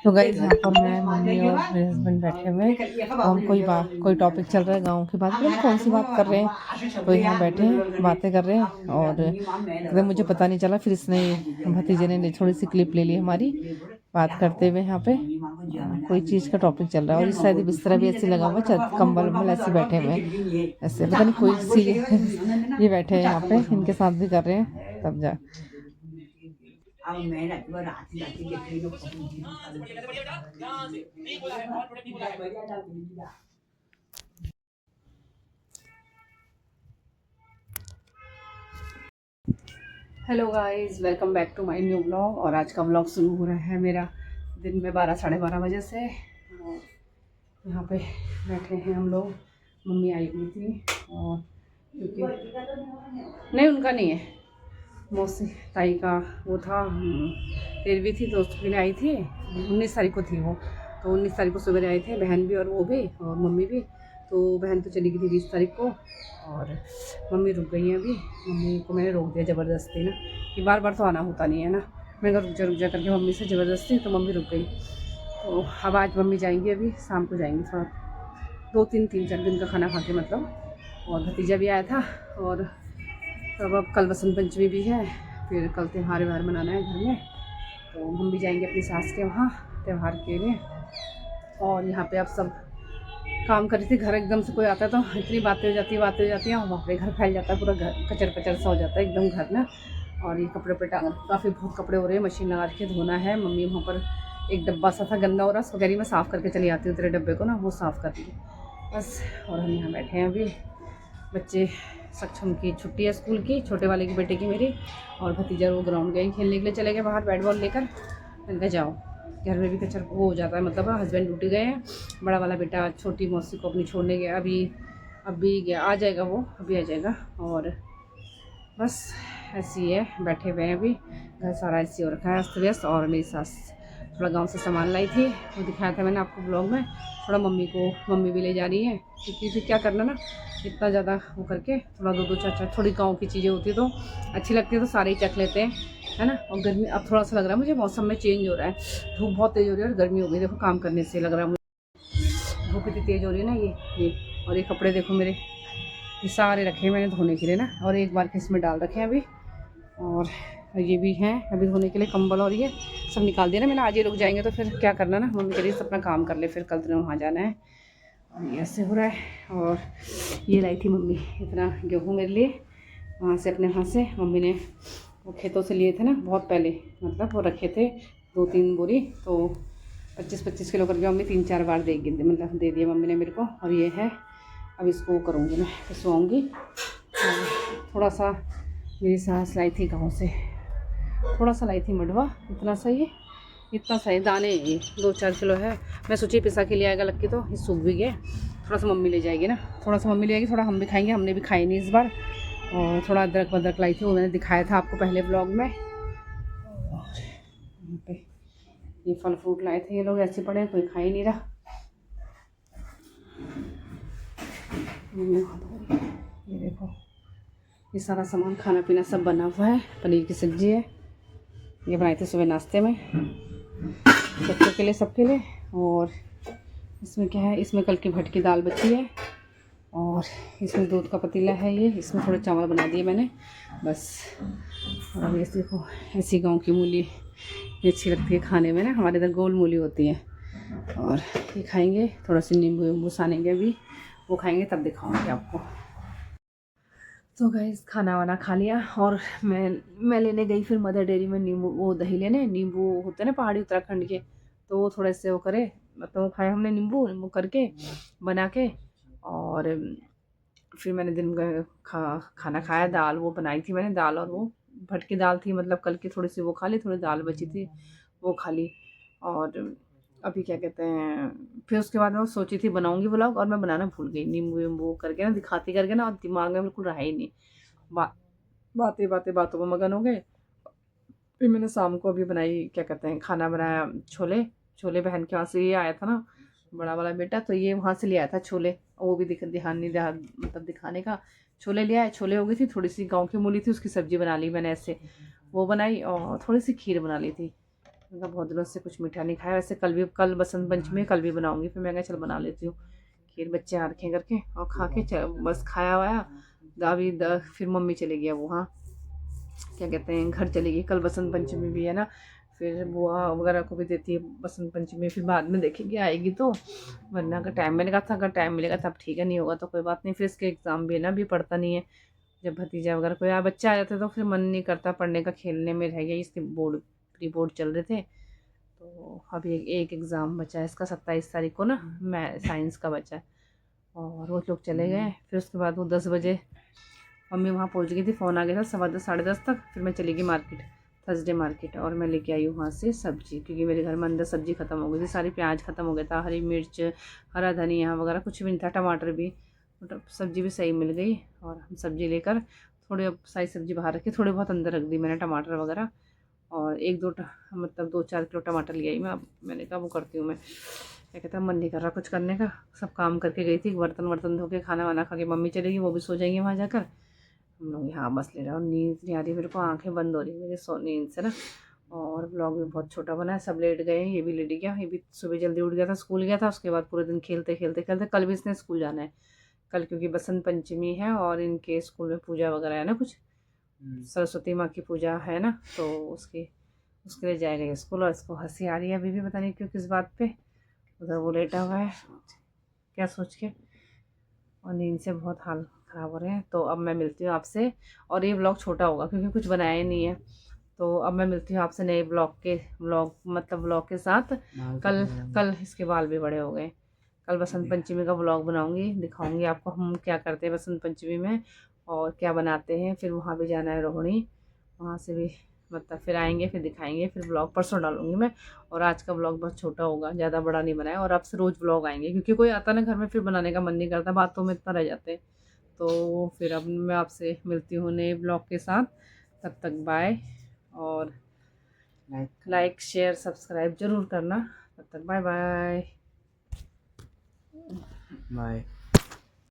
तो गाइस यहाँ पर मैं मम्मी और मेरे हस्बैंड बैठे हुए हैं और हम कोई टॉपिक चल रहा है गांव की बात, पता नहीं कौन सी बात कर रहे हैं। तो यहाँ बैठे हैं बातें कर रहे हैं और एकदम मुझे पता नहीं चला, फिर इसने भतीजे ने थोड़ी सी क्लिप ले ली हमारी बात करते हुए। यहाँ पे कोई चीज़ का टॉपिक चल रहा है और इस शायद बिस्तरा भी ऐसे लगा हुआ है, कंबल वम्बल ऐसे बैठे हुए हैं, ऐसे पता नहीं कोई सी ये बैठे हैं यहाँ पे, इनके साथ भी कर रहे हैं तब जा। Hello guys, welcome back to my new blog. और आज का ब्लॉग शुरू हो रहा है मेरा दिन में 12 साढ़े 12 बजे से। और यहाँ पे बैठे हैं हम लोग। मम्मी आई हुई थी और क्योंकि नहीं उनका नहीं है, मौसी ताई का वो था, तेरहवीं थी तो उसके लिए आई थी। 19 तारीख को थी वो, तो 19 तारीख को सुबह आए थे बहन भी और वो भी और मम्मी भी। तो बहन तो चली गई थी 20 तारीख को और मम्मी रुक गई हैं अभी। मम्मी को मैंने रोक दिया ज़बरदस्ती ना, कि बार बार तो आना होता नहीं है ना। मैंने कहा रुक जा करके मम्मी से ज़बरदस्ती, तो मम्मी रुक गई। तो अब आज मम्मी जाएंगी, अभी शाम को जाएंगी, थोड़ा 3-4 दिन का खाना खा के मतलब। और भतीजा भी आया था और अब कल बसंत पंचमी भी है, फिर कल त्यौहार व्यवहार मनाना है घर में, तो हम भी जाएंगे अपनी सास के वहाँ त्यौहार के लिए। और यहाँ पे अब सब काम कर रही थी, घर एकदम से कोई आता है तो इतनी बातें हो जाती हैं और वहाँ पे घर फैल जाता है, पूरा घर कचर पचर सा हो जाता है एकदम घर ना। और ये कपड़े पे काफ़ी बहुत कपड़े हो रहे हैं, मशीन लगा के धोना है। मम्मी वहाँ पर एक डब्बा सा था गंदा हो रहा, उसको कह रही मैं साफ़ करके चली आती हूँ तेरे डब्बे को ना, वो साफ़ कर दी बस। और हम यहाँ बैठे हैं अभी। बच्चे सक्षम की छुट्टी है स्कूल की, छोटे वाले की बेटे की मेरी, और भतीजा वो ग्राउंड गए खेलने के लिए, चले गए बाहर बैट बॉल लेकर। मैंने कहा जाओ, घर में भी कचर वो हो जाता है, मतलब हस्बैंड ड्यूटी गए हैं, बड़ा वाला बेटा छोटी मौसी को अपनी छोड़ने गया, अभी गया, आ जाएगा वो, अभी आ जाएगा। और बस ऐसी है, बैठे हुए हैं अभी। घर सारा ऐसी हो रखा है अस्त व्यस्त। और मेरी सास थोड़ा गांव से सामान लाई थी, वो दिखाया था मैंने आपको ब्लॉग में। थोड़ा मम्मी भी ले जा रही है, क्योंकि फिर क्या करना ना, इतना ज़्यादा वो करके थोड़ा दो चार चार थोड़ी गाँव की चीज़ें होती तो अच्छी लगती है, तो सारे ही चख लेते हैं, है ना। और गर्मी अब थोड़ा सा लग रहा है मुझे, मौसम में चेंज हो रहा है, धूप बहुत तेज़ हो रही है और गर्मी हो गई, देखो काम करने से लग रहा है मुझे, धूप इतनी तेज़ हो रही है ना ये। और ये कपड़े देखो मेरे, ये सारे रखे हैं मैंने धोने के लिए ना, और एक बार के इसमें डाल रखे हैं अभी। और ये भी हैं अभी धोने के लिए, कंबल और ये सब निकाल दिया ना मैंने। आज ये रुक जाएंगे तो फिर क्या करना ना, मम्मी के लिए अपना काम कर ले, फिर कल तो वहाँ जाना है। और ये ऐसे हो रहा है। और ये लाई थी मम्मी इतना गेहूँ मेरे लिए, वहाँ से अपने वहाँ से मम्मी ने वो खेतों से लिए थे ना बहुत पहले, मतलब वो रखे थे 2-3 बोरी, तो 25-25 किलो करके मम्मी 3-4 बार देगी, मतलब दे दिया मम्मी ने मेरे को। और ये है, अब इसको करूँगी मैं, पिसवाऊँगी। थोड़ा सा मेरी सास लाई थी गाँव से, थोड़ा सा लाई थी मडवा, इतना सही दाने, ये 2-4 किलो है। मैं सोची पिसा के लिए आएगा लक्की, तो ये सूख भी गए। थोड़ा सा मम्मी ले जाएगी ना, थोड़ा सा मम्मी ले जाएगी, थोड़ा हम भी खाएंगे, हमने भी खाई नहीं इस बार। और थोड़ा अदरक वदरक लाई थी, वो मैंने दिखाया था आपको पहले ब्लॉग में। और यहाँ पे ये फल फ्रूट लाए थे, ये लोग ऐसे पड़े, कोई खा ही नहीं रहा। ये देखो, ये सारा सामान खाना पीना सब बना हुआ है। पनीर की सब्ज़ी है, ये बनाई थी सुबह नाश्ते में बच्चों के लिए, सबके लिए। और इसमें क्या है, इसमें कल की भट की दाल बची है, और इसमें दूध का पतीला है, ये इसमें थोड़े चावल बना दिए मैंने बस। और अब ये देखो, ऐसी गांव की मूली ये अच्छी लगती है खाने में ना, हमारे इधर गोल मूली होती है। और ये खाएंगे, थोड़ा सी नींबू वींबू सानेंगे अभी, वो खाएंगे तब दिखाऊंगी आपको। तो गाइस खाना वाना खा लिया और मैं लेने गई फिर मदर डेयरी में नींबू, वो दही लेने, नींबू होते हैं ना पहाड़ी उत्तराखंड के, तो वो थोड़े से वो करे, तो खाए हमने नींबू करके बना के। और फिर मैंने दिन में खाना खाया, दाल वो बनाई थी मैंने, दाल और वो भटकी दाल थी, मतलब कल की थोड़ी सी वो खा ली, थोड़ी दाल बची थी वो खा ली। और अभी क्या कहते हैं, फिर उसके बाद मैं सोची थी बनाऊंगी व्लॉग, और मैं बनाना भूल गई, नींबू वींबू करके ना, दिखाती करके ना, और दिमाग में बिल्कुल रहा ही नहीं, बातों में मगन हो गए। फिर मैंने शाम को अभी बनाई, क्या कहते हैं, खाना बनाया, छोले। छोले बहन के वहाँ से ये आया था ना बड़ा वाला बेटा, तो ये वहाँ से ले आया था छोले, वो भी ध्यान नहीं रहा मतलब दिखाने का। छोले ले आए, छोले हो गई थी, थोड़ी सी गाँव की मूली थी, उसकी सब्ज़ी बना ली मैंने ऐसे, वो बनाई, और थोड़ी सी खीर बना ली थी। मैंने कहा बहुत दिनों से कुछ मीठा नहीं खाया। वैसे कल बसंत पंचमी, कल भी बनाऊंगी। फिर मैं कहा चल बना लेती हूँ खीर, बच्चे आ रखे करके, और खा के बस खाया वाया फिर मम्मी चली गई वहाँ, क्या कहते हैं, घर चली गई। कल बसंत पंचमी भी है ना, फिर बुआ वगैरह को भी देती है बसंत पंचमी, फिर बाद में देखेंगे आएगी तो, वरना अगर टाइम मिलेगा था, अगर टाइम मिलेगा तब ठीक है, नहीं होगा तो कोई बात नहीं। फिर इसके एग्ज़ाम भी है ना, अभी पढ़ता नहीं है। जब भतीजा वगैरह कोई बच्चा आ जाता तो फिर मन नहीं करता पढ़ने का, खेलने में रह गया। इसके बोर्ड प्री बोर्ड चल रहे थे, तो अभी एक एग्ज़ाम बचा है इसका 27 तारीख को ना, मैं साइंस का बचा है। और वो लोग चले गए। फिर उसके बाद वो 10 बजे मम्मी वहाँ पहुँच गई थी, फ़ोन आ गया था 10:15 साढ़े 10 तक। फिर मैं चली गई मार्केट, थर्सडे मार्केट, और मैं लेके आई हूँ वहाँ से सब्ज़ी, क्योंकि मेरे घर में अंदर सब्ज़ी ख़त्म हो गई थी सारी। प्याज ख़त्म हो गया था, हरी मिर्च, हरा धनिया वगैरह कुछ भी नहीं था, टमाटर भी, सब्ज़ी भी सही मिल गई। और हम सब्ज़ी लेकर थोड़ी सारी सब्ज़ी बाहर रखी, थोड़े बहुत अंदर रख दी मैंने, टमाटर वगैरह। और 2-4 किलो टमाटर ले आई मैं। अब मैंने कहा वो करती हूँ मैं, क्या कहता है, मन नहीं कर रहा कुछ करने का। सब काम करके गई थी, बर्तन वर्तन धो के, खाना वाना खा के मम्मी चलेगी, वो भी सो जाएंगी वहाँ जाकर। हम लोग यहाँ बस ले रहे हैं, और नींद नहीं आ रही मेरे को, आंखें बंद हो रही है मेरी नींद से ना। और ब्लॉग भी बहुत छोटा बना है, सब लेट गए हैं, ये भी लेट गया, ये भी सुबह जल्दी उठ गया था, स्कूल गया था। उसके बाद पूरे दिन खेलते खेलते खेलते, कल भी इसने स्कूल जाना है, कल क्योंकि बसंत पंचमी है और इनके स्कूल में पूजा वगैरह है ना, कुछ सरस्वती माँ की पूजा है ना, तो उसके लिए जाएगा स्कूल। और इसको हंसी आ रही है अभी भी, पता नहीं क्यों, किस बात पे। उधर वो लेटा हुआ है क्या सोच के, और नींद से बहुत हाल ख़राब हो रहे हैं। तो अब मैं मिलती हूँ आपसे, और ये ब्लॉग छोटा होगा क्योंकि कुछ बनाया ही नहीं है। तो अब मैं मिलती हूँ आपसे नए ब्लॉग के साथ। कल इसके बाल भी बड़े हो गए। कल बसंत पंचमी का ब्लॉग बनाऊंगी, दिखाऊंगी आपको हम क्या करते हैं बसंत पंचमी में, और क्या बनाते हैं। फिर वहाँ भी जाना है रोहिणी, वहाँ से भी फिर आएंगे, फिर दिखाएंगे। फिर ब्लॉग परसों डालूंगी मैं। और आज का ब्लॉग बहुत छोटा होगा, ज़्यादा बड़ा नहीं बनाया। और आपसे रोज़ ब्लॉग आएंगे, क्योंकि कोई आता ना घर में, फिर बनाने का मन नहीं करता, बातों में इतना रह जाते हैं। तो फिर अब मैं आपसे मिलती हूँ नए ब्लॉग के साथ। तब तक बाय, और लाइक शेयर सब्सक्राइब ज़रूर करना। तब तक बाय बाय।